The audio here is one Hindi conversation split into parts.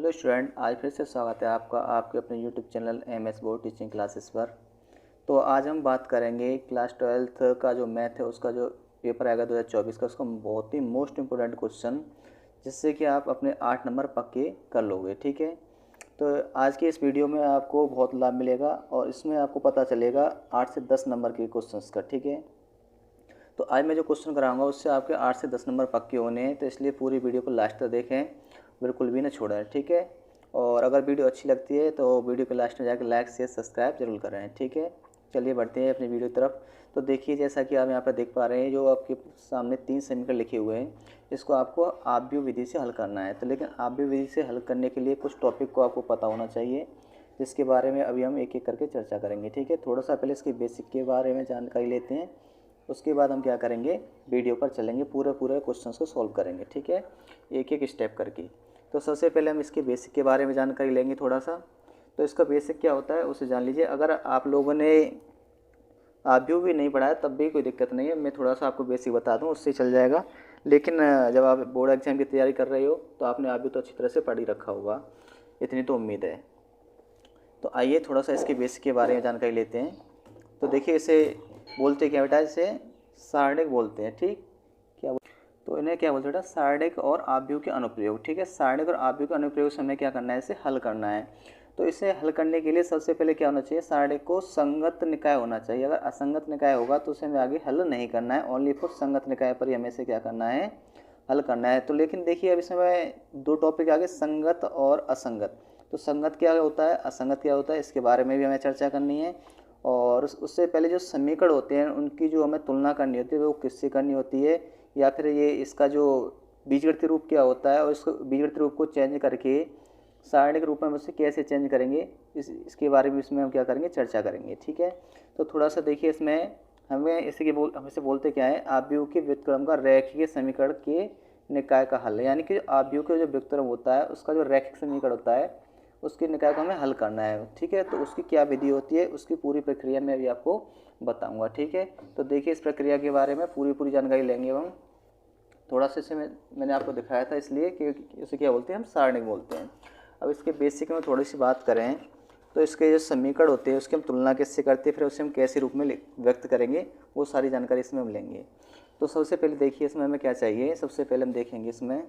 हेलो स्टूडेंट, आज फिर से स्वागत है आपका आपके अपने YouTube channel MS board teaching classes पर। तो आज हम बात करेंगे क्लास 12th का जो मैथ है उसका जो पेपर आएगा 2024 का, उसका बहुत ही मोस्ट इम्पोर्टेंट क्वेश्चन, जिससे कि आप अपने 8 नंबर पक्के कर लोगे। ठीक है, तो आज की इस वीडियो में आपको बहुत लाभ मिलेगा और इसमें आपको पता चलेगा 8 से 10 नंबर के क्वेश्चन का। ठीक है, तो आज मैं जो क्वेश्चन कराऊंगा उससे आपके 8 से 10 नंबर पक्के होने हैं, तो इसलिए पूरी वीडियो को लास्ट तक देखें, बिल्कुल भी ना छोड़ें। ठीक है, और अगर वीडियो अच्छी लगती है तो वीडियो के लास्ट में जाकर लाइक शेयर सब्सक्राइब जरूर करें। ठीक है, चलिए बढ़ते हैं अपनी वीडियो की तरफ। तो देखिए, जैसा कि आप यहाँ पर देख पा रहे हैं, जो आपके सामने 3 समीकरण लिखे हुए हैं, इसको आपको आव्यूह विधि से हल करना है। तो लेकिन आव्यूह विधि से हल करने के लिए कुछ टॉपिक को आपको पता होना चाहिए, जिसके बारे में अभी हम एक एक करके चर्चा करेंगे। ठीक है, थोड़ा सा पहले इसके बेसिक के बारे में जानकारी लेते हैं, उसके बाद हम क्या करेंगे, वीडियो पर चलेंगे, पूरे क्वेश्चंस को सॉल्व करेंगे। ठीक है, एक एक स्टेप करके। तो सबसे पहले हम इसके बेसिक के बारे में जानकारी लेंगे थोड़ा सा। तो इसका बेसिक क्या होता है उसे जान लीजिए। अगर आप लोगों ने आव्यूह भी नहीं पढ़ा है तब भी कोई दिक्कत नहीं है, मैं थोड़ा सा आपको बेसिक बता दूं, उससे चल जाएगा। लेकिन जब आप बोर्ड एग्जाम की तैयारी कर रहे हो तो आपने आव्यूह तो अच्छी तरह से पढ़ ही रखा होगा, इतनी तो उम्मीद है। तो आइए थोड़ा सा इसके बेसिक के बारे में जानकारी लेते हैं। तो देखिए, इसे बोलते क्या बेटा, इसे सारणिक बोलते हैं। ठीक, क्या तो इन्हें क्या बोलते हैं बेटा, सारणिक और आव्यूह के अनुप्रयोग। ठीक है, सारणिक और आव्यूह के अनुप्रयोग से हमें क्या करना है, इसे हल करना है। तो इसे हल करने के लिए सबसे पहले क्या होना चाहिए, सारणिक को संगत निकाय होना चाहिए। अगर असंगत निकाय होगा तो उसे हमें आगे हल नहीं करना है, ओनली फॉर संगत निकाय पर ही हमें इसे क्या करना है, हल करना है। तो लेकिन देखिए, अब इसमें 2 टॉपिक आगे, संगत और असंगत। तो संगत क्या होता है, असंगत क्या होता है, इसके बारे में भी हमें चर्चा करनी है। और उससे पहले जो समीकरण होते हैं उनकी जो हमें तुलना करनी होती है वो किससे करनी होती है, या फिर ये इसका जो बीजगणितीय रूप क्या होता है और इसको बीजगणितीय रूप को चेंज करके सारणिक रूप में उसे कैसे चेंज करेंगे, इसके बारे में इसमें हम क्या करेंगे, चर्चा करेंगे। ठीक है, तो थोड़ा सा देखिए, इसमें हमें हम इसे बोलते क्या है, आव्यूह के व्युत्क्रम का रैखिक समीकरण के निकाय का हल। यानी कि आव्यूह के जो व्युत्क्रम होता है उसका जो रैखिक समीकरण होता है उसके निकाय को हमें हल करना है। ठीक है, तो उसकी क्या विधि होती है, उसकी पूरी प्रक्रिया मैं अभी आपको बताऊंगा। ठीक है, तो देखिए, इस प्रक्रिया के बारे में पूरी जानकारी लेंगे हम। थोड़ा सा इसे मैंने आपको दिखाया था, इसलिए कि इसे क्या बोलते हैं, हम सारणिक बोलते हैं। अब इसके बेसिक में थोड़ी सी बात करें तो इसके जो समीकरण होते हैं उसकी हम तुलना किससे करते हैं, फिर उसे हम कैसे रूप में व्यक्त करेंगे, वो सारी जानकारी इसमें हम लेंगे। तो सबसे पहले देखिए, इसमें हमें क्या चाहिए, सबसे पहले हम देखेंगे इसमें।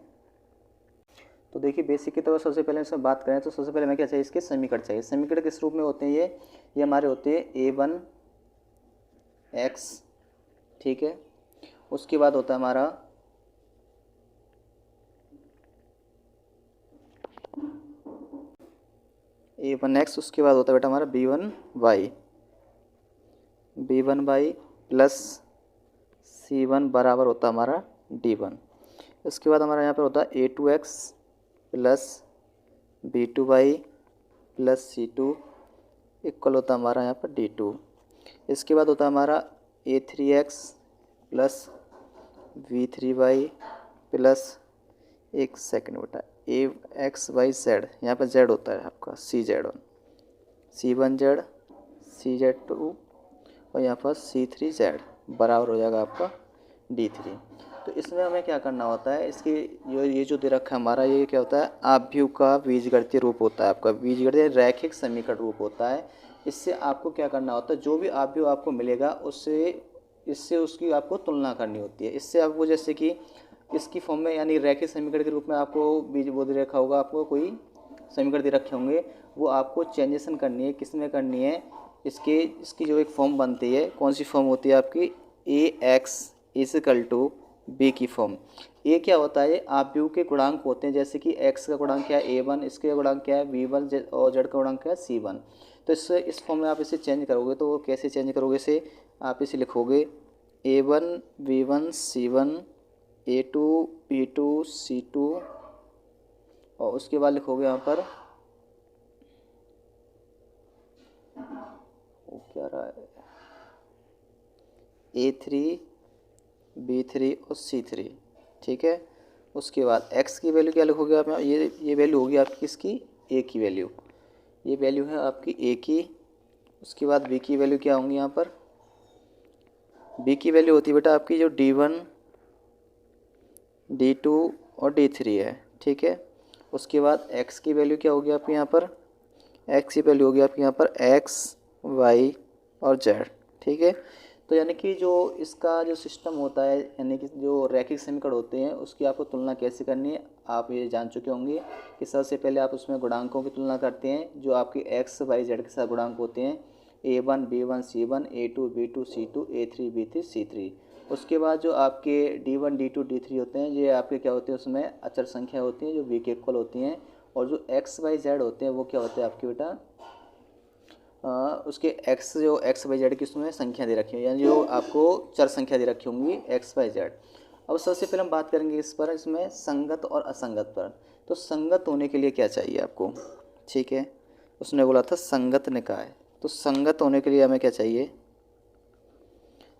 तो देखिए, बेसिक की तरफ सबसे पहले इसमें बात करें तो सबसे पहले हमें क्या चाहिए, इसके समीकरण चाहिए। समीकरण किस रूप में होते हैं, ये हमारे होते हैं a1x। ठीक है, उसके बाद होता है हमारा a1x, उसके बाद होता है बेटा हमारा b1y प्लस c1 बराबर होता है हमारा d1। इसके बाद हमारा यहाँ पर होता है a2x plus b2y plus c2 equal होता है हमारा यहाँ पर d2। इसके बाद होता है हमारा a3x प्लस v3y प्लस, एक सेकंड बेटा, ax y z, यहाँ पर z होता है आपका cz1, c1z cz2 और यहाँ पर c3z बराबर हो जाएगा आपका d3। तो इसमें हमें क्या करना होता है, इसकी ये जो दे रखा है हमारा, ये क्या होता है, आव्यूह का बीजगणितीय रूप होता है, आपका बीजगणितीय रैखिक समीकरण रूप होता है। इससे आपको क्या करना होता है, जो भी आव्यूह आपको मिलेगा इससे उसकी आपको तुलना करनी होती है। इससे आपको जैसे कि इसकी फॉर्म में, यानी रैखिक समीकरण के रूप में आपको बीज वो दे रखा होगा, आपको कोई समीकरण दे रखे होंगे, वो आपको चेंजेशन करनी है, किस में करनी है, इसकी जो एक फॉर्म बनती है, कौन सी फॉर्म होती है आपकी, ax इक्वल टू b की फॉर्म। ये क्या होता है, आव्यूह के गुणांक होते हैं, जैसे कि x का गुणांक क्या है a1, इसके गुणांक क्या है v1 और z का गुणांक क्या है c1। तो इस फॉर्म में आप इसे चेंज करोगे, तो वो कैसे चेंज करोगे, इसे आप इसे लिखोगे a1 v1 c1 a2 b2 c2 और उसके बाद लिखोगे यहाँ पर वो क्या रहा है, a3 b3 और c3। ठीक है, उसके बाद x की वैल्यू क्या लिखोगे आप, ये वैल्यू होगी आपकी इसकी a की वैल्यू, ये वैल्यू है आपकी a की। उसके बाद b की वैल्यू क्या होंगी, यहाँ पर b की वैल्यू होती है बेटा आपकी जो d1 d2 और d3 है। ठीक है, उसके बाद x की वैल्यू क्या होगी आपकी यहाँ पर, x की वैल्यू होगी आपकी यहाँ पर x y और z। ठीक है, तो यानी कि जो इसका जो सिस्टम होता है, यानी कि जो रैखिक समीकरण होते हैं उसकी आपको तुलना कैसे करनी है आप ये जान चुके होंगे कि सबसे पहले आप उसमें गुणांकों की तुलना करते हैं जो आपके x y z के साथ गुणांक होते हैं, a1 b1 c1 a2 b2 c2 a3 b3 c3। उसके बाद जो आपके d1 d2 d3 होते हैं ये आपके क्या होते हैं, उसमें अचर संख्या होती हैं जो v के इक्वल होती हैं, और जो x y z होते हैं वो क्या होते हैं आपके बेटा, उसके एक्स वाई जेड की उसमें संख्या दे रखी है, यानी जो आपको चर संख्या दे रखी होंगी एक्स वाई जेड। अब सबसे पहले हम बात करेंगे इस पर, इसमें संगत और असंगत पर। तो संगत होने के लिए क्या चाहिए आपको, ठीक है, उसने बोला था संगत निकाय। तो संगत होने के लिए हमें क्या चाहिए,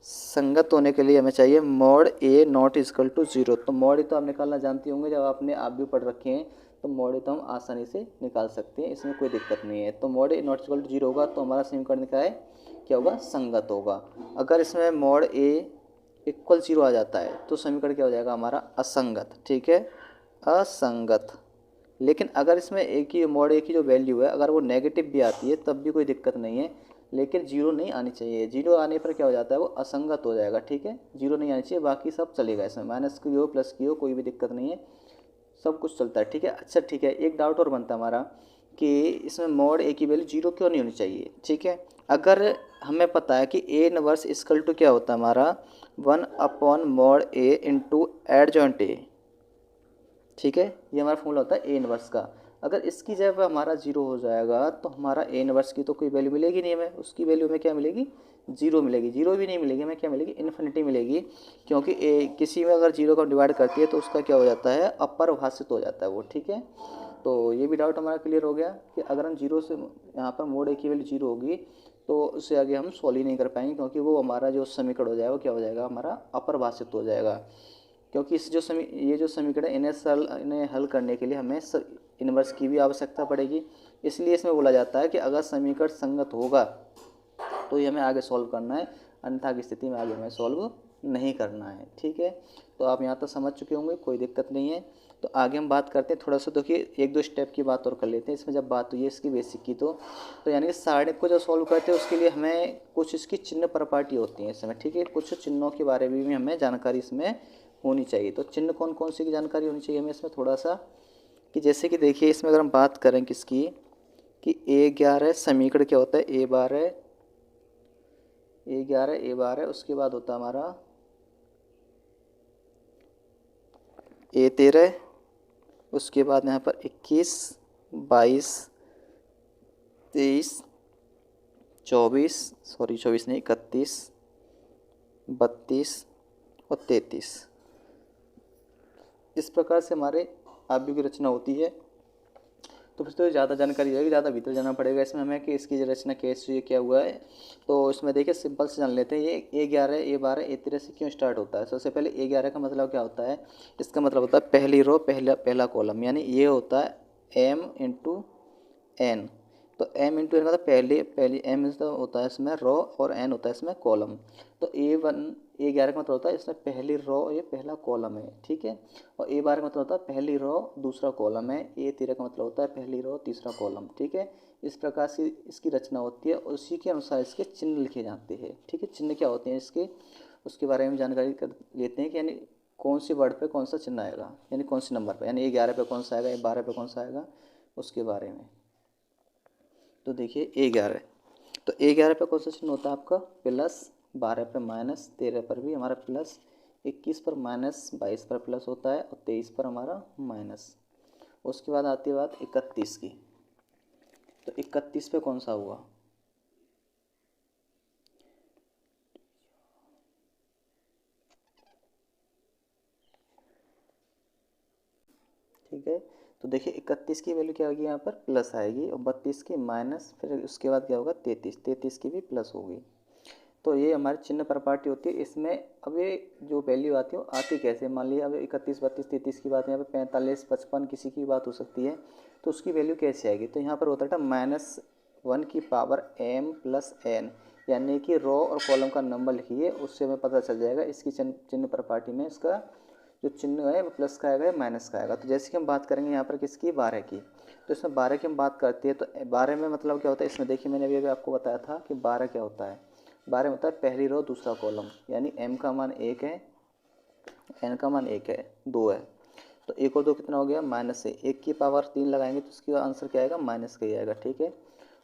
संगत होने के लिए हमें चाहिए mod a not equal to zero. तो मॉड ए तो आप निकालना जानती होंगे, जब आपने आप भी पढ़ रखे हैं तो मॉड ए तो हम आसानी से निकाल सकते हैं, इसमें कोई दिक्कत नहीं है। तो mod a not equal to zero होगा तो हमारा समीकरण निकाय क्या होगा, संगत होगा। अगर इसमें मॉड ए इक्वल जीरो आ जाता है तो समीकरण क्या हो जाएगा हमारा, असंगत। ठीक है, असंगत। लेकिन अगर इसमें ए की मॉड ए की जो वैल्यू है अगर वो नेगेटिव भी आती है तब भी कोई दिक्कत नहीं है, लेकिन जीरो नहीं आनी चाहिए। जीरो आने पर क्या हो जाता है, वो असंगत हो जाएगा। ठीक है, जीरो नहीं आनी चाहिए, बाकी सब चलेगा, इसमें माइनस की हो प्लस की हो कोई भी दिक्कत नहीं है, सब कुछ चलता है। ठीक है, अच्छा ठीक है, एक डाउट और बनता है हमारा कि इसमें मॉड ए की वैल्यू जीरो क्यों नहीं होनी चाहिए। ठीक है, अगर हमें पता है कि ए इनवर्स इक्वल टू क्या होता है हमारा 1/मॉड ए इंटू एडजॉइंट ए। ठीक है, ये हमारा फॉर्मूला होता है ए इनवर्स का। अगर इसकी जगह हमारा जीरो हो जाएगा तो हमारा ए इनवर्स की तो कोई वैल्यू मिलेगी नहीं हमें, उसकी वैल्यू में क्या मिलेगी, जीरो मिलेगी। जीरो भी नहीं मिलेगी हमें, क्या मिलेगी, इन्फिनिटी मिलेगी, क्योंकि ए किसी में अगर जीरो का डिवाइड करती है तो उसका क्या हो जाता है, अपरिभाषित हो जाता है वो। ठीक है, तो ये भी डाउट हमारा क्लियर हो गया कि अगर हम जीरो से यहाँ पर मोड ए की वैल्यू जीरो होगी तो उससे आगे हम सॉल्व ही नहीं कर पाएंगे, क्योंकि वो हमारा जो समीकरण हो जाएगा वो क्या हो जाएगा, हमारा अपरिभाषित हो जाएगा। क्योंकि इस जो ये जो समीकरण इन्हें हल करने के लिए हमें इन्वर्स की भी आवश्यकता पड़ेगी, इसलिए इसमें बोला जाता है कि अगर समीकरण संगत होगा तो ये हमें आगे सॉल्व करना है, अन्यथा की स्थिति में आगे हमें सॉल्व नहीं करना है। ठीक है, तो आप यहाँ तक समझ चुके होंगे, कोई दिक्कत नहीं है। तो आगे हम बात करते हैं थोड़ा सा, देखिए एक दो स्टेप की बात और कर लेते हैं। इसमें जब बात हुई है इसकी बेसिक की, तो यानी कि सारणी को जो सॉल्व करते हैं उसके लिए हमें कुछ इसकी चिन्ह प्रॉपर्टी होती है इसमें। ठीक है, कुछ चिन्हों के बारे में भी हमें जानकारी इसमें होनी चाहिए। तो चिन्ह कौन कौन सी की जानकारी होनी चाहिए हमें इसमें थोड़ा सा, कि जैसे कि देखिए इसमें अगर हम बात करें किसकी, कि A11 समीकरण क्या होता है, A12 A11 उसके बाद होता है हमारा A13, उसके बाद यहाँ पर 21 22 23 24 नहीं 31 32 और 33, इस प्रकार से हमारे आव्यूह की रचना होती है। तो फिर तो ज़्यादा जानकारी रहेगी, ज़्यादा भीतर जाना पड़ेगा इसमें हमें कि इसकी रचना कैसे ये क्या हुआ है। तो इसमें देखिए सिंपल से जान लेते हैं, ये A11 A12 A13 से क्यों स्टार्ट होता है। सबसे पहले A11 का मतलब क्या होता है, इसका मतलब होता है पहली रो पहला कॉलम, यानी ये होता है M इंटू N। तो M इंटू N मतलब पहली M होता है इसमें रो और N होता है इसमें कॉलम। तो A11 का मतलब होता है इसमें पहली रो ये पहला कॉलम है। ठीक है, और A12 का मतलब होता है पहली रो दूसरा कॉलम है। A13 का मतलब होता है पहली रो तीसरा कॉलम। ठीक है, इस प्रकार से इसकी रचना होती है और उसी के अनुसार इसके चिन्ह लिखे जाते हैं। ठीक है, चिन्ह क्या होते हैं इसके, उसके बारे में जानकारी कर लेते हैं कि यानी कौन सी वर्ड पे कौन सा चिन्ह आएगा, यानी कौन से नंबर पे, यानी A11 पे कौन सा आएगा, A12 पे कौन सा आएगा, उसके बारे में। तो देखिए A11, तो A11 पे कौन सा चिन्ह होता है आपका प्लस, 12 पर माइनस, 13 पर भी हमारा प्लस, 21 पर माइनस, 22 पर प्लस होता है और 23 पर हमारा माइनस। उसके बाद आती है बात 31 की, तो 31 पे कौन सा हुआ, ठीक है। तो देखिए 31 की वैल्यू क्या होगी यहाँ पर प्लस आएगी और 32 की माइनस, फिर उसके बाद क्या होगा 33 की भी प्लस होगी। तो ये हमारी चिन्ह प्रॉपर्टी होती है। इसमें अब ये जो वैल्यू आती है वो आती कैसे, मान लीजिए अब 31 32 33 की बात, यहाँ पे 45 55 किसी की बात हो सकती है, तो उसकी वैल्यू कैसे आएगी। तो यहाँ पर होता है -1 की पावर m प्लस n, यानी कि रो और कॉलम का नंबर लिखिए, उससे हमें पता चल जाएगा इसकी चिन्ह प्रॉपर्टी में इसका जो चिन्ह है वो प्लस का आएगा या माइनस का आएगा। तो जैसे कि हम बात करेंगे यहाँ पर किसकी, 12 की, तो इसमें 12 की हम बात करते हैं तो 12 में मतलब क्या होता है, इसमें देखिए मैंने अभी आपको बताया था कि 12 क्या होता है। 12 में होता है पहली रो दूसरा कॉलम, यानी m का मान 1 है, n का मान 1 है, 2 है, तो 1 और 2 कितना हो गया, माइनस से 1 की पावर 3 लगाएंगे तो इसका आंसर क्या आएगा, माइनस का ही आएगा। ठीक है,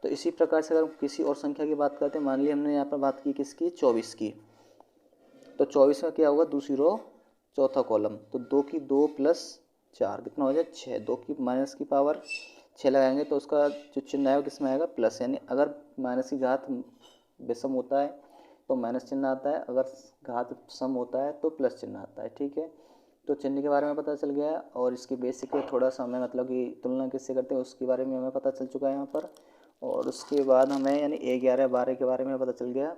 तो इसी प्रकार से अगर किसी और संख्या की बात करते हैं, मान लिया हमने यहाँ पर बात की किसकी, 24 की, तो 24 में क्या होगा, दूसरी रो चौथा कॉलम, तो 2 की 2 प्लस 4 कितना हो जाए 6, 2 की माइनस की पावर 6 लगाएंगे तो उसका जो चिन्ह आएगा किसमें आएगा, प्लस, यानी अगर माइनस की घात विषम होता है तो माइनस चिन्ह आता है, अगर घात सम होता है तो प्लस चिन्ह आता है। ठीक है, तो चिन्ह के बारे में पता चल गया, और इसकी बेसिक थोड़ा सा हमें मतलब कि तुलना किससे करते हैं उसके बारे में हमें पता चल चुका है यहाँ पर, और उसके बाद हमें यानी 11 12 के बारे में पता चल गया,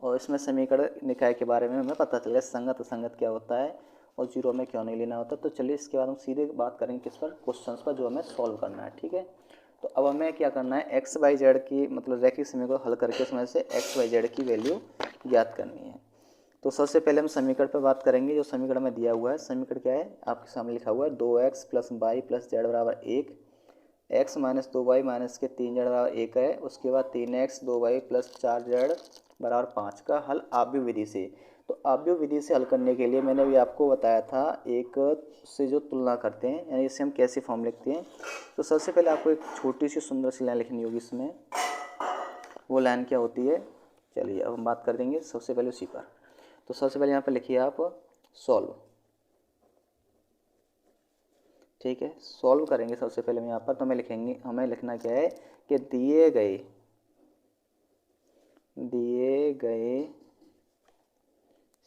और इसमें समीकरण निकाय के बारे में हमें पता चल गया, संगत असंगत क्या होता है और जीरो में क्यों नहीं लेना होता। तो चलिए इसके बाद हम सीधे बात करेंगे किस पर, क्वेश्चंस पर जो हमें सॉल्व करना है। ठीक है, तो अब हमें क्या करना है, एक्स वाई जेड की मतलब रैखिक समीकरण को हल करके उसमें से एक्स वाई जेड की वैल्यू ज्ञात करनी है। तो सबसे पहले हम समीकरण पर बात करेंगे। जो समीकरण में दिया हुआ है, समीकरण क्या है आपके सामने लिखा हुआ है, 2x plus Y plus Z बराबर 1, एक्स माइनस 2y माइनस के 3 जेड बराबर 1 है, उसके बाद 3x 2y प्लस 4 जेड बराबर 5 का हल आव्यूह विधि से। तो आव्यूह विधि से हल करने के लिए मैंने अभी आपको बताया था एक से जो तुलना करते हैं, यानी इससे हम कैसे फॉर्म लिखते हैं। तो सबसे पहले आपको एक छोटी सी सुंदर सी लाइन लिखनी होगी इसमें, वो लाइन क्या होती है, चलिए अब हम बात कर देंगे सबसे पहले उसी पर। तो सबसे पहले यहाँ पर लिखिए आप सॉल्व। ठीक है, सॉल्व करेंगे सबसे पहले हम यहाँ पर, तो हमें लिखेंगे, हमें लिखना क्या है कि दिए गए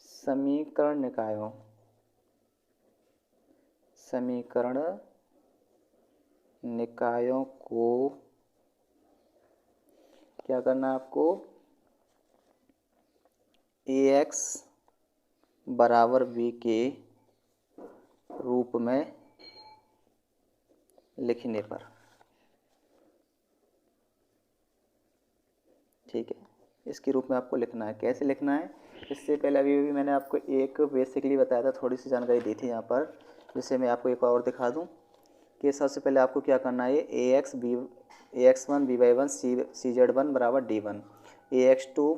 समीकरण निकायों को क्या करना है आपको, ax बराबर b के रूप में लिखने पर। ठीक है, इसके रूप में आपको लिखना है। कैसे लिखना है, इससे पहले अभी भी मैंने आपको एक बेसिकली बताया था, थोड़ी सी जानकारी दी थी यहाँ पर, जिसे मैं आपको एक और दिखा दूँ कि सबसे पहले आपको क्या करना है, ax1 b/1 cz1 बराबर d1, ax2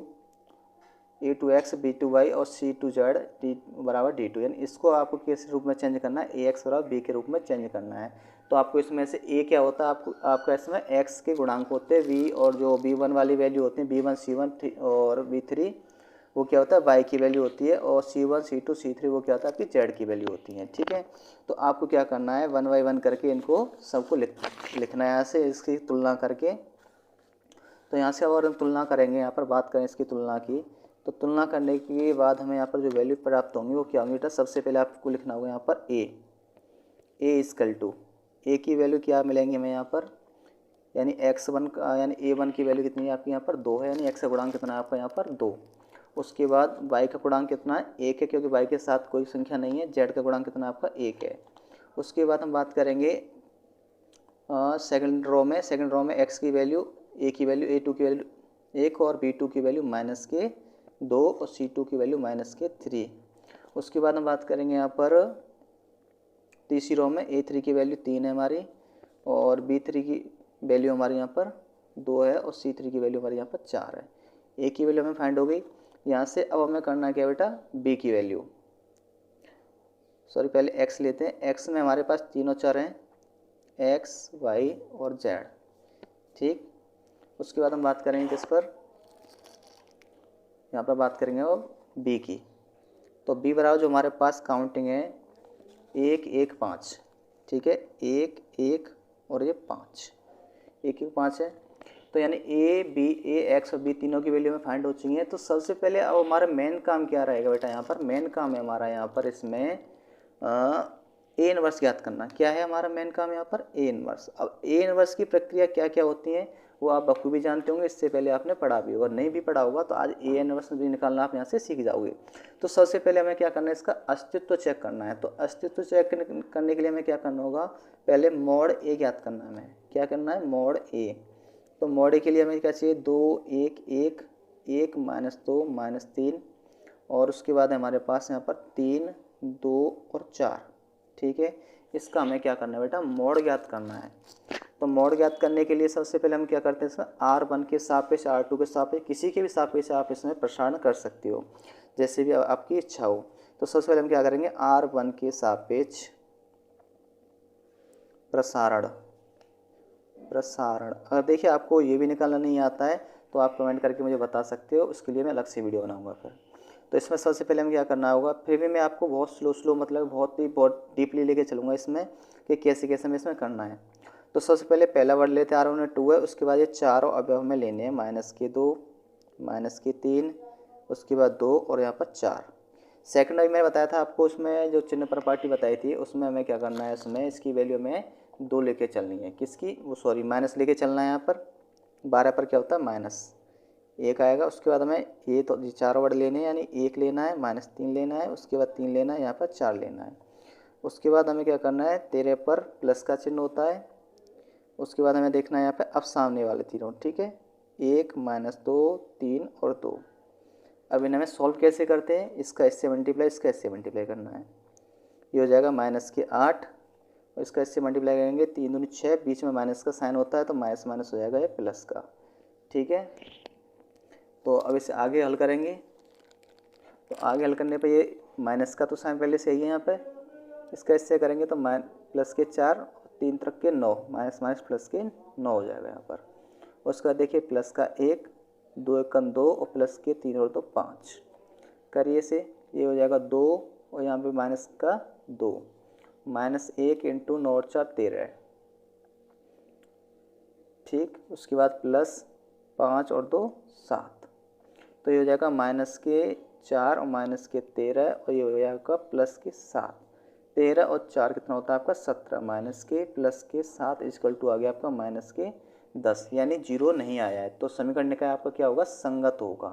a2x b2y और c2z d बराबर d2, यानी इसको आपको किस रूप में चेंज करना है, ax बराबर b के रूप में चेंज करना है। तो आपको इसमें से a क्या होता है, आपका इसमें x के गुणांक होते हैं v, और जो b1 वाली वैल्यू होती है b1 c1 और b3 वो क्या होता है y की वैल्यू होती है, और c1 c2 c3 वो क्या होता है आपकी z की वैल्यू होती है। ठीक है, तो आपको क्या करना है, 1 बाय 1 करके इनको सबको लिखना है यहाँ से, इसकी तुलना करके। तो यहाँ से और हम तुलना करेंगे, यहाँ पर बात करें इसकी तुलना की, तो तुलना करने के बाद हमें यहाँ पर जो वैल्यू प्राप्त होंगी वो क्या होंगी बेटा, सबसे पहले आपको लिखना होगा यहाँ पर a इक्वल टू, a की वैल्यू क्या मिलेंगी हमें यहाँ पर, यानी x1 का यानी a1 की वैल्यू कितनी है आपकी यहाँ पर 2 है, यानी x का गुणांक कितना है आपका यहाँ पर 2। उसके बाद y का गुणांक कितना है 1 है, क्योंकि y के साथ कोई संख्या नहीं है, z का गुणांक कितना आपका 1 है। उसके बाद हम बात करेंगे सेकंड रो में x की वैल्यू, a की वैल्यू a2 की वैल्यू 1 और b2 की वैल्यू माइनस के 2 और c2 की वैल्यू माइनस के 3। उसके बाद हम बात करेंगे यहाँ पर तीसरी रो में a3 की वैल्यू 3 है हमारी, और b3 की वैल्यू हमारी यहाँ पर 2 है, और c3 की वैल्यू हमारी यहाँ पर 4 है। a की वैल्यू हमें फाइंड हो गई यहाँ से। अब हमें करना है क्या बेटा, b की वैल्यू, सॉरी पहले x लेते हैं। x में हमारे पास तीनों चर हैं, x y और z। ठीक, उसके बाद हम बात करेंगे किस पर, यहाँ पर बात करेंगे वो b की। तो b बराबर जो हमारे पास काउंटिंग है 1 1 5, ठीक है, 1 1 और ये 5, 1 1 5 है। तो यानी a x और b तीनों की वैल्यू में फाइंड हो चुकी है। तो सबसे पहले अब हमारा मेन काम क्या रहेगा बेटा, यहाँ पर मेन काम है हमारा यहाँ पर इसमें ए इनवर्स ज्ञात करना। क्या है हमारा मेन काम यहाँ पर, ए इनवर्स। अब ए इनवर्स की प्रक्रिया क्या क्या होती है वो आप बखूबी जानते होंगे, इससे पहले आपने पढ़ा भी होगा, नहीं भी पढ़ा होगा तो आज ए इनवर्स भी निकालना आप यहाँ से सीख जाओगे। तो सबसे पहले हमें क्या करना है, इसका अस्तित्व चेक करना है। तो अस्तित्व चेक करने के लिए हमें क्या करना होगा, पहले मॉड ए ज्ञात करना है हमें। क्या करना है, मॉड ए। तो मॉड ए के लिए हमें क्या चाहिए, 2 1 1 1 -2 -3, और उसके बाद हमारे पास यहाँ पर 3 2 और 4। ठीक है, इसका हमें क्या करना है बेटा, मोड ज्ञात करना है। तो मोड ज्ञात करने के लिए सबसे पहले हम क्या करते हैं, इसमें R1 के सापेक्ष R2 के सापेक्ष किसी के भी सापेक्ष आप इसमें प्रसारण कर सकते हो, जैसे भी आपकी इच्छा हो। तो सबसे पहले हम क्या करेंगे, R1 के सापेक्ष प्रसारण। अगर देखिए आपको ये भी निकालना नहीं आता है तो आप कमेंट करके मुझे बता सकते हो, उसके लिए मैं अलग से वीडियो बनाऊंगा फिर। तो इसमें सबसे पहले हमें क्या करना होगा, फिर भी मैं आपको बहुत स्लो मतलब बहुत डीपली लेके चलूँगा इसमें कि कैसे कैसे हमें इसमें करना है। तो सबसे पहले पहला वर्ड लेते हैं, R1 में 2 है, उसके बाद ये चारों अवयव हमें लेने हैं, -2 -3, उसके बाद 2 और यहाँ पर 4। सेकंड मैंने बताया था आपको, उसमें जो चिन्ह प्रॉपर्टी बताई थी उसमें हमें क्या करना है, इसमें इसकी वैल्यू में 2 लेके चलनी है, किसकी, वो सॉरी माइनस लेके चलना है। यहाँ पर 12 पर क्या होता है, -1 आएगा। उसके बाद हमें ये तो चार वर्ड लेने हैं, यानी 1 लेना है, -3 लेना है, उसके बाद 3 लेना है, यहाँ पर 4 लेना है। उसके बाद हमें क्या करना है, 13 पर प्लस का चिन्ह होता है। उसके बाद हमें देखना है यहाँ पे अब सामने वाले तीनों, ठीक है, 1 -2 3 और 2। अब इन्हें हमें सॉल्व कैसे करते हैं, इसका इससे मल्टीप्लाई, इसका इससे मल्टीप्लाई करना है। ये हो जाएगा -8 और इसका इससे मल्टीप्लाई करेंगे, 3 दूनी 6, बीच में माइनस का साइन होता है तो माइनस माइनस हो जाएगा ये प्लस का। ठीक है, तो अब इसे आगे हल करेंगे। तो आगे हल करने पे ये माइनस का तो साइन पहले से ही है, यहाँ पे इसका इससे करेंगे तो प्लस के 4 3 तक के 9, माइनस माइनस प्लस के 9 हो जाएगा यहाँ पर। उसके बाद देखिए प्लस का 1 2 1 2 और प्लस के 3 और 2 5 करिए से, ये हो जाएगा 2 और यहाँ पे माइनस का 2, -1 इंटू 9 और 4 13। ठीक, उसके बाद प्लस 5 और 2 7, तो ये हो जाएगा -4 और -13 और ये हो जाएगा प्लस के 7। 13 और 4 कितना होता है आपका 17, माइनस के प्लस के 7 इक्वल टू आ गया आपका -10, यानी 0 नहीं आया है। तो समीकरण का आपका क्या होगा, संगत होगा।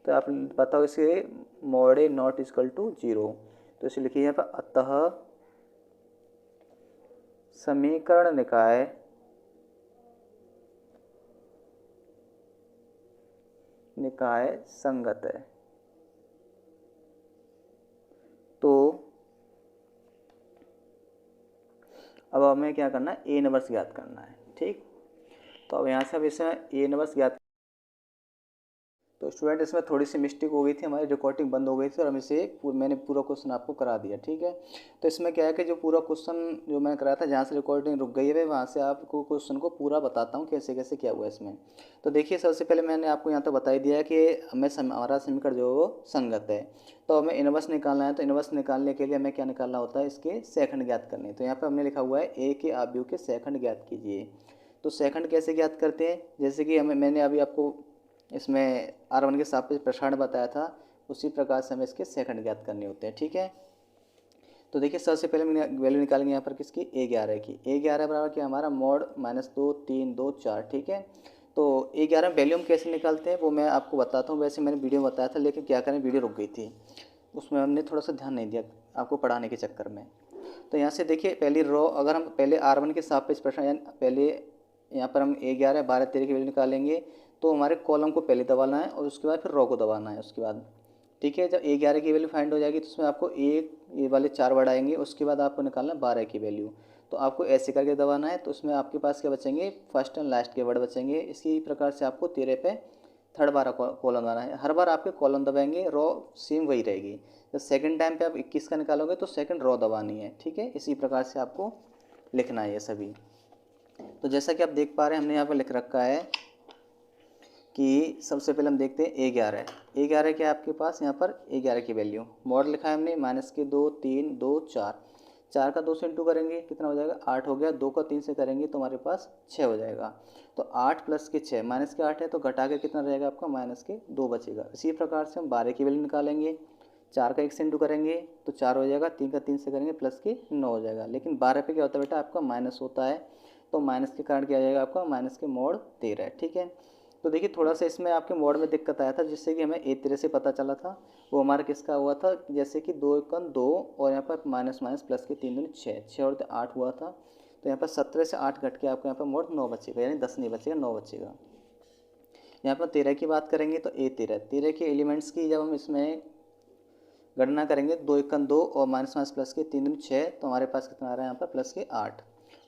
तो आप बताओ इसे, मोड नॉट इक्वल टू 0, तो इसे लिखिए यहाँ पर, अतः समीकरण निकाय संगत है। तो अब हमें क्या करना है, ए इनवर्स ज्ञात करना है। ठीक, तो अब यहाँ से अब इसमें ए इनवर्स ज्ञात, तो स्टूडेंट इसमें थोड़ी सी मिस्टेक हो गई थी, हमारी रिकॉर्डिंग बंद हो गई थी और मैंने पूरा क्वेश्चन आपको करा दिया। ठीक है, तो इसमें क्या है कि जो पूरा क्वेश्चन जो मैंने कराया था, जहाँ से रिकॉर्डिंग रुक गई है वहाँ से आपको क्वेश्चन को पूरा बताता हूँ कैसे कैसे क्या हुआ इसमें। तो देखिए सबसे पहले मैंने आपको यहाँ तो बता ही दिया है कि हमारा समीकरण जो है वो संगत है। तो हमें इनवर्स निकालना है, तो इनवर्स निकालने के लिए हमें क्या निकालना होता है, इसके सेकंड ज्ञात करने। तो यहाँ पर हमने लिखा हुआ है ए के आव्यूह के सेकंड ज्ञात कीजिए। तो सेकंड कैसे ज्ञात करते हैं, जैसे कि मैंने अभी आपको इसमें R1 के सापेक्ष प्रसारण बताया था, उसी प्रकार से हमें इसके सेकंड ज्ञात करने होते हैं। ठीक है, तो देखिए सबसे पहले मैंने वैल्यू निकालेंगे यहाँ पर किसकी, A11 की। A11 बराबर क्या हमारा, मोड -2 3 2 4। ठीक है, तो A11 वैल्यू हम कैसे निकालते हैं वो मैं आपको बताता हूँ। वैसे मैंने वीडियो में बताया था, लेकिन क्या करें वीडियो रुक गई थी, उसमें हमने थोड़ा सा ध्यान नहीं दिया आपको पढ़ाने के चक्कर में। तो यहाँ से देखिए पहली रो, अगर हम पहले R1 के सापेक्ष प्रसारण, पहले यहाँ पर हम A11 12 13 की वैल्यू निकालेंगे, तो हमारे कॉलम को पहले दबाना है और उसके बाद फिर रो को दबाना है उसके बाद। ठीक है, जब A11 की वैल्यू फाइंड हो जाएगी तो उसमें आपको एक ये वाले 4 वर्ड आएंगे, उसके बाद आपको निकालना 12 की वैल्यू। तो आपको ऐसे करके दबाना है, तो उसमें आपके पास क्या बचेंगे, फर्स्ट एंड लास्ट के वर्ड बचेंगे। इसी प्रकार से आपको 13 पे थर्ड बार कॉलम दबाना है। हर बार आपके कॉलम दबाएंगे, रो सेम वही रहेगी। जब सेकंड टाइम पे आप 21 का निकालोगे तो सेकंड रो दबानी है। ठीक है, इसी प्रकार से आपको लिखना है ये सभी। तो जैसा कि आप देख पा रहे हैं, हमने यहाँ पर लिख रखा है कि सबसे पहले हम देखते हैं A11 क्या है आपके पास, यहाँ पर A11 की वैल्यू मोड लिखा है हमने, -2 3 2 4। 4 का 2 से इंटू करेंगे कितना हो जाएगा, 8 हो गया। 2 का 3 से करेंगे तो हमारे पास 6 हो जाएगा। तो 8 प्लस के 6, माइनस के 8 है तो घटा के कितना रहेगा आपका, -2 बचेगा। इसी प्रकार से हम 12 की वैल्यू निकालेंगे। 4 का 1 से इंटू करेंगे तो 4 हो जाएगा। 3 का 3 से करेंगे प्लस के 9 हो जाएगा। लेकिन 12 पे क्या होता है बेटा, आपका माइनस होता है, तो माइनस के कारण क्या आ जाएगा आपका, माइनस के मोड 13। ठीक है, तो देखिए थोड़ा सा इसमें आपके मोड में दिक्कत आया था, जिससे कि हमें A13 से पता चला था। वो हमारा किसका हुआ था, जैसे कि 2 1 2 और यहाँ पर माइनस माइनस प्लस के 3 दूनी 6, 6 और 8 हुआ था। तो यहाँ पर 17 से 8 घट के आपको यहाँ पर मोड 9 बचेगा, यानी 10 नहीं बचेगा, 9 बचेगा। यहाँ पर 13 की बात करेंगे तो A13 13 के एलिमेंट्स की जब हम इसमें गणना करेंगे 2 एकम 2 और माइनस माइनस प्लस के 3 दूनी 6, तो हमारे पास कितना आ रहा है यहाँ पर प्लस के 8।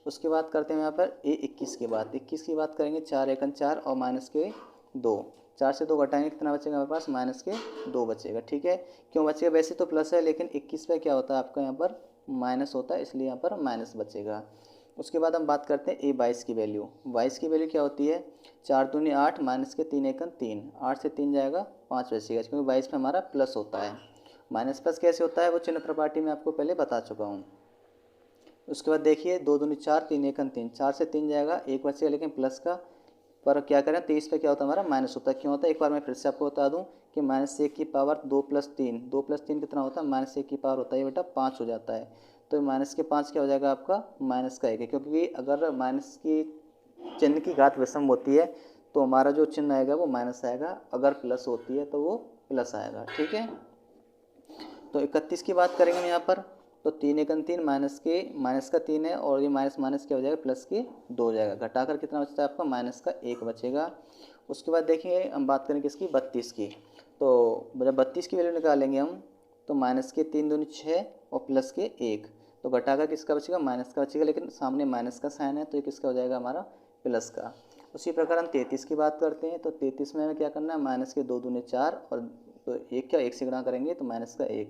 उसके बाद करते हैं यहाँ पर A21 की बात। 21 की बात करेंगे 4 एकम 4 और माइनस के 2, 4 से 2 घटाएंगे कितना बचेगा हमारे पास, माइनस के 2 बचेगा। ठीक है, क्यों बचेगा, वैसे तो प्लस है लेकिन 21 पे क्या होता है आपका यहाँ पर माइनस होता है, इसलिए यहाँ पर माइनस बचेगा। उसके बाद हम बात करते हैं A22 की वैल्यू। 22 की वैल्यू क्या होती है, 4 दूनी 8 माइनस के 3 एकम 3, 8 से 3 जाएगा 5 बचेगा, क्योंकि 22 में हमारा प्लस होता है। माइनस प्लस कैसे होता है वो चिन्ह प्रपार्टी में आपको पहले बता चुका हूँ। उसके बाद देखिए 2 दूनी 4 3 एकम 3, 4 से 3 जाएगा 1 बचेगा, लेकिन प्लस का पर क्या करें 23 पे क्या होता है हमारा माइनस होता है। क्यों होता है, एक बार मैं फिर से आपको बता दूं कि माइनस 1 की पावर 2 प्लस 3, 2 प्लस 3 कितना होता है, माइनस 1 की पावर होता है बेटा 5 हो जाता है। तो माइनस के 5 क्या हो जाएगा आपका माइनस का 1 है, क्योंकि अगर माइनस की चिन्ह की घात विषम होती है तो हमारा जो चिन्ह आएगा वो माइनस आएगा, अगर प्लस होती है तो वो प्लस आएगा। ठीक है, तो 31 की बात करेंगे हम यहाँ पर, तो 3 एकम 3 माइनस का 3 है, और ये माइनस माइनस क्या हो जाएगा प्लस के 2 हो जाएगा, घटाकर कितना बचता है आपका माइनस का 1 बचेगा। उसके बाद देखिए हम बात करें किसकी, 32 की। तो जब 32 की वैल्यू निकालेंगे हम, तो माइनस के 3 दूनी 6 और प्लस के 1, तो घटाकर किसका बचेगा माइनस का बचेगा, लेकिन सामने माइनस का साइन है तो ये किसका हो जाएगा हमारा प्लस का। उसी प्रकार हम 33 की बात करते हैं, तो 33 में हमें क्या करना है, माइनस के 2 दूनी 4 और तो एक क्या 1 से गुणा करेंगे तो माइनस का 1,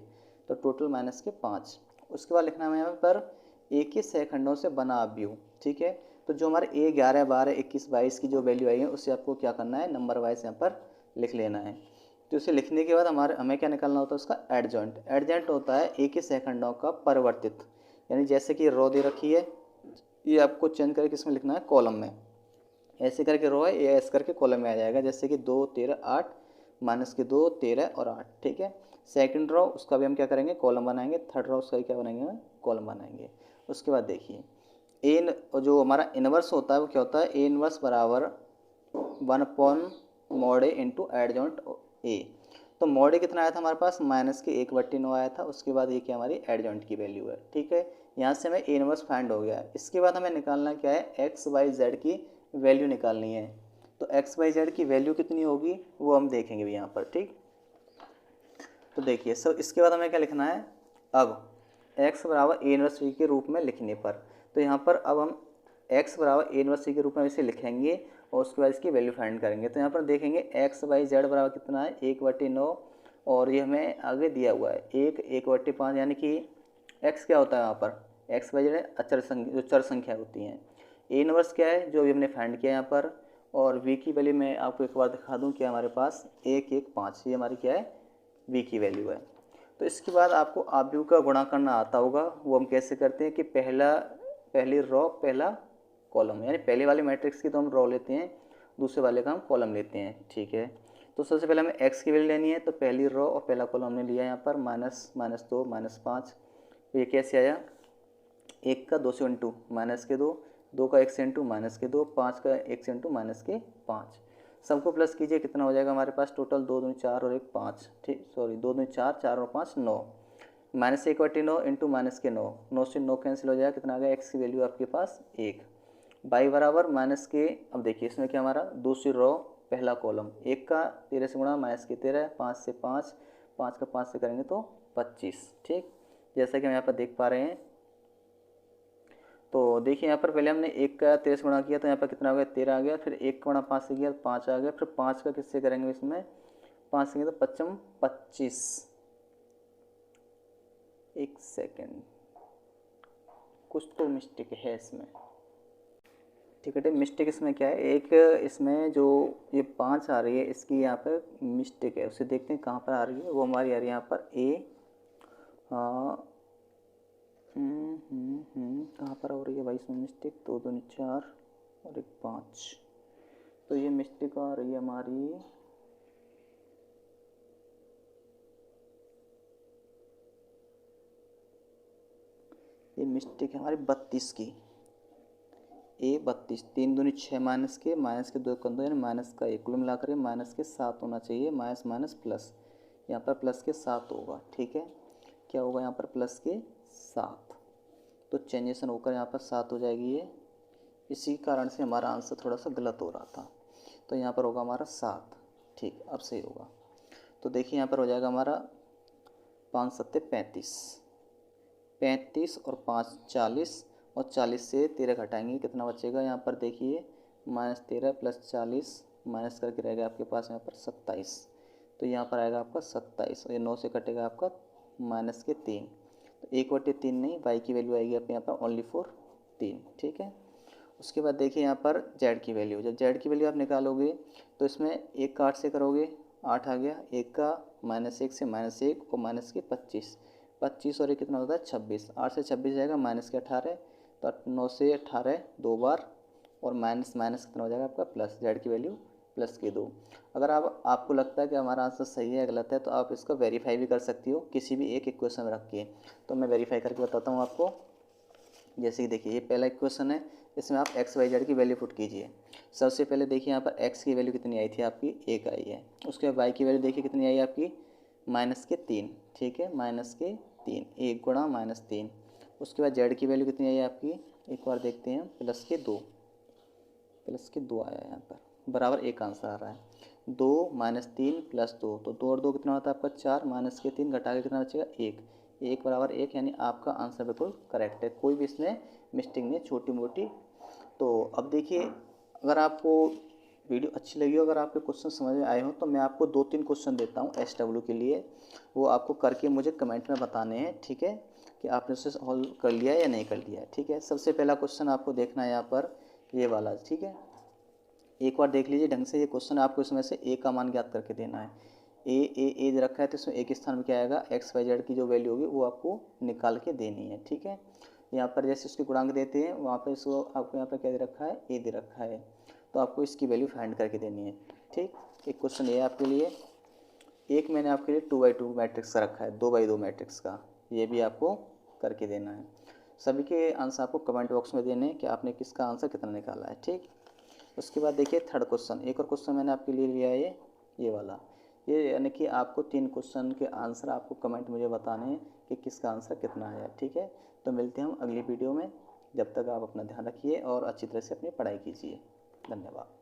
तो टोटल माइनस के 5। उसके बाद लिखना है यहाँ पर ए के सह खंडों से बना अवयव। ठीक है, तो जो हमारे ए 11 12 21 22 की जो वैल्यू आई है उससे आपको क्या करना है, नंबर वाइज यहाँ पर लिख लेना है। तो इसे लिखने के बाद हमें क्या निकालना होता है उसका एडजॉइंट। एडजॉइंट होता है ए के सह खंडों का परिवर्तित, यानी जैसे कि रो दे रखी है, ये आपको चेंज करके किसमें लिखना है, कॉलम में। ऐसे करके रो है, ये ऐसे करके कॉलम में आ जाएगा, जैसे कि 2 13 8 माइनस के 2 13 और 8। ठीक है, सेकंड रो उसका भी हम क्या करेंगे कॉलम बनाएंगे, थर्ड रो उसका भी क्या बनाएंगे कॉलम बनाएंगे। उसके बाद देखिए ए जो हमारा इनवर्स होता है वो क्या होता है, ए इनवर्स बराबर 1/mod A into adjoint A. तो mod A कितना आया था हमारे पास, माइनस के 1/9 आया था। उसके बाद ये क्या हमारी एडजॉइंट की वैल्यू है। ठीक है, यहाँ से हमें ए इनवर्स फाइंड हो गया है। इसके बाद हमें निकालना क्या है, एक्स वाई जेड की वैल्यू निकालनी है। तो एक्स वाई जेड की वैल्यू कितनी होगी वो हम देखेंगे भी यहाँ पर। ठीक, तो देखिए सर इसके बाद हमें क्या लिखना है, अब x बराबर ए इनवर्स सी के रूप में लिखने पर, तो यहाँ पर अब हम x बराबर ए इनवर्स सी के रूप में इसे लिखेंगे और उसके बाद इसकी वैल्यू फाइंड करेंगे। तो यहाँ पर देखेंगे x वाई जेड बराबर कितना है 1/9, और ये हमें आगे दिया हुआ है 1/5, यानी कि x क्या होता है यहाँ पर, x वाई जेड अचर संख्या, जो चर संख्या होती हैं। ए इनवर्स क्या है जो भी हमने फाइंड किया यहाँ पर, और v की वैल्यू मैं आपको एक बार दिखा दूँ क्या हमारे पास 1 1 5, ये हमारी क्या है v की वैल्यू है। तो इसके बाद आपको अवयव का गुणा करना आता होगा, वो हम कैसे करते हैं कि पहली रो पहला कॉलम, यानी पहले वाले मैट्रिक्स की तो हम रो लेते हैं, दूसरे वाले का हम कॉलम लेते हैं। ठीक है, तो सबसे पहले हमें x की वैल्यू लेनी है, तो पहली रो और पहला कॉलम हमने लिया यहाँ पर -2 -5, तो ये कैसे आया, 1 का 2 से इंटू माइनस के 2, 2 का 1 से इंटू माइनस के 2, 5 का 1 से इंटू माइनस के 5, सबको प्लस कीजिए कितना हो जाएगा हमारे पास टोटल 2 दूनी 4 और 1 5, ठीक सॉरी 2 दूनी 4 4 और 5 9, माइनस 1/9 इंटू माइनस के 9, 9 से 9 कैंसिल हो जाएगा, कितना आ गया x की वैल्यू आपके पास 1, बाई बराबर माइनस के, अब देखिए इसमें क्या हमारा दूसरी रो पहला कॉलम, 1 का 13 से गुणा माइनस के 13, 5 से 5, 5 का 5 से करेंगे तो 25। ठीक, जैसा कि हम यहाँ पर देख पा रहे हैं, तो देखिए यहाँ पर पहले हमने 1 का 13 से गुणा किया तो यहाँ पर कितना आ गया 13 आ गया, फिर 1 का गुणा 5 से किया तो 5 आ गया, फिर 5 का किससे करेंगे इसमें 5 से किया तो 5 25, एक सेकेंड कुछ तो मिस्टेक है इसमें। ठीक है, मिस्टेक इसमें क्या है, एक इसमें जो ये 5 आ रही है इसकी यहाँ पर मिस्टेक है, उसे देखते हैं कहाँ पर आ रही है। वो हमारी आ रही है यहाँ पर कहाँ पर हो रही है भाई इसमें मिस्टेक, 2 दूनी 4 और 1 5, तो ये मिस्टेक आ रही है हमारी ये मिस्टेक है हमारी 32 की, ए 32, 3 दूनी 6 माइनस के 2 1 2, यानी माइनस का 1, कुल मिलाकर ये माइनस के 7 होना चाहिए, माइनस माइनस प्लस, यहाँ पर प्लस के 7 होगा। ठीक है, क्या होगा यहाँ पर प्लस के 7, तो चेंजेशन होकर यहाँ पर 7 हो जाएगी ये, इसी कारण से हमारा आंसर थोड़ा सा गलत हो रहा था, तो यहाँ पर होगा हमारा 7। ठीक, अब सही होगा। तो देखिए यहाँ पर हो जाएगा हमारा 5 सत्ते 35, 35 और 5 40, और 40 से 13 घटाएंगे कितना बचेगा यहाँ पर देखिए -13 + 40 माइनस करके रहेगा आपके पास यहाँ पर 27। तो यहाँ पर आएगा आपका 27 और ये 9 से कटेगा आपका -3। तो 1/3 नहीं, y की वैल्यू आएगी आपके यहाँ पर ओनली फॉर 3। ठीक है। उसके बाद देखिए यहाँ पर z की वैल्यू, जब z की वैल्यू आप निकालोगे तो इसमें 1 का 8 से करोगे 8 आ गया, 1 का -1 से -1 और माइनस के 25, 25 और ये कितना होता है 26, 8 से 26 जाएगा माइनस के 18, तो 9 से 18 2 बार और माइनस माइनस कितना हो जाएगा आपका प्लस, z की वैल्यू प्लस के 2। अगर आपको लगता है कि हमारा आंसर सही है गलत है तो आप इसको वेरीफाई भी कर सकती हो किसी भी एक इक्वेशन में रख के। तो मैं वेरीफाई करके बताता हूँ आपको। जैसे कि देखिए ये पहला इक्वेशन है, इसमें आप x y z की वैल्यू पुट कीजिए। सबसे पहले देखिए यहाँ पर x की वैल्यू कितनी आई थी आपकी 1 आई है। उसके बाद y की वैल्यू देखिए कितनी आई आपकी -3। ठीक है, -3, 1 गुणा -3। उसके बाद z की वैल्यू कितनी आई आपकी, एक बार देखते हैं, +2 आया यहाँ पर, बराबर 1 आंसर आ रहा है। 2 -3 + 2, तो 2 और 2 कितना होता है आपका 4, -3 घटा के कितना बचेगा 1, 1 बराबर 1, यानी आपका आंसर बिल्कुल करेक्ट है, कोई भी इसमें मिस्टेक नहीं, छोटी मोटी। तो अब देखिए अगर आपको वीडियो अच्छी लगी हो, अगर आपके क्वेश्चन समझ में आए हो तो मैं आपको 2-3 क्वेश्चन देता हूँ SW के लिए, वो आपको करके मुझे कमेंट में बताने हैं। ठीक है, कि आपने उसे सॉल्व कर लिया या नहीं कर लिया। ठीक है, सबसे पहला क्वेश्चन आपको देखना है यहाँ पर ये वाला। ठीक है, एक बार देख लीजिए ढंग से, ये क्वेश्चन आपको इसमें से ए का मान ज्ञात करके देना है। ए दे रखा है तो इसमें ए के स्थान में क्या आएगा, एक्स वाई जेड की जो वैल्यू होगी वो आपको निकाल के देनी है। ठीक है, यहाँ पर जैसे उसके गुणांक देते हैं वहाँ पर इसको आपको यहाँ पर क्या दे रखा है, ए दे रखा है, तो आपको इसकी वैल्यू फाइंड करके देनी है। ठीक, एक क्वेश्चन ये है आपके लिए। एक मैंने आपके लिए 2x2 मैट्रिक्स का रखा है, 2x2 मैट्रिक्स का, ये भी आपको करके देना है। सभी के आंसर आपको कमेंट बॉक्स में देने हैं कि आपने किसका आंसर कितना निकाला है। ठीक, उसके बाद देखिए थर्ड क्वेश्चन, एक और क्वेश्चन मैंने आपके लिए लिया है ये वाला, ये यानी कि आपको 3 क्वेश्चन के आंसर आपको कमेंट मुझे बताने हैं कि किसका आंसर कितना आया। ठीक है, तो मिलते हैं हम अगली वीडियो में, जब तक आप अपना ध्यान रखिए और अच्छी तरह से अपनी पढ़ाई कीजिए। धन्यवाद।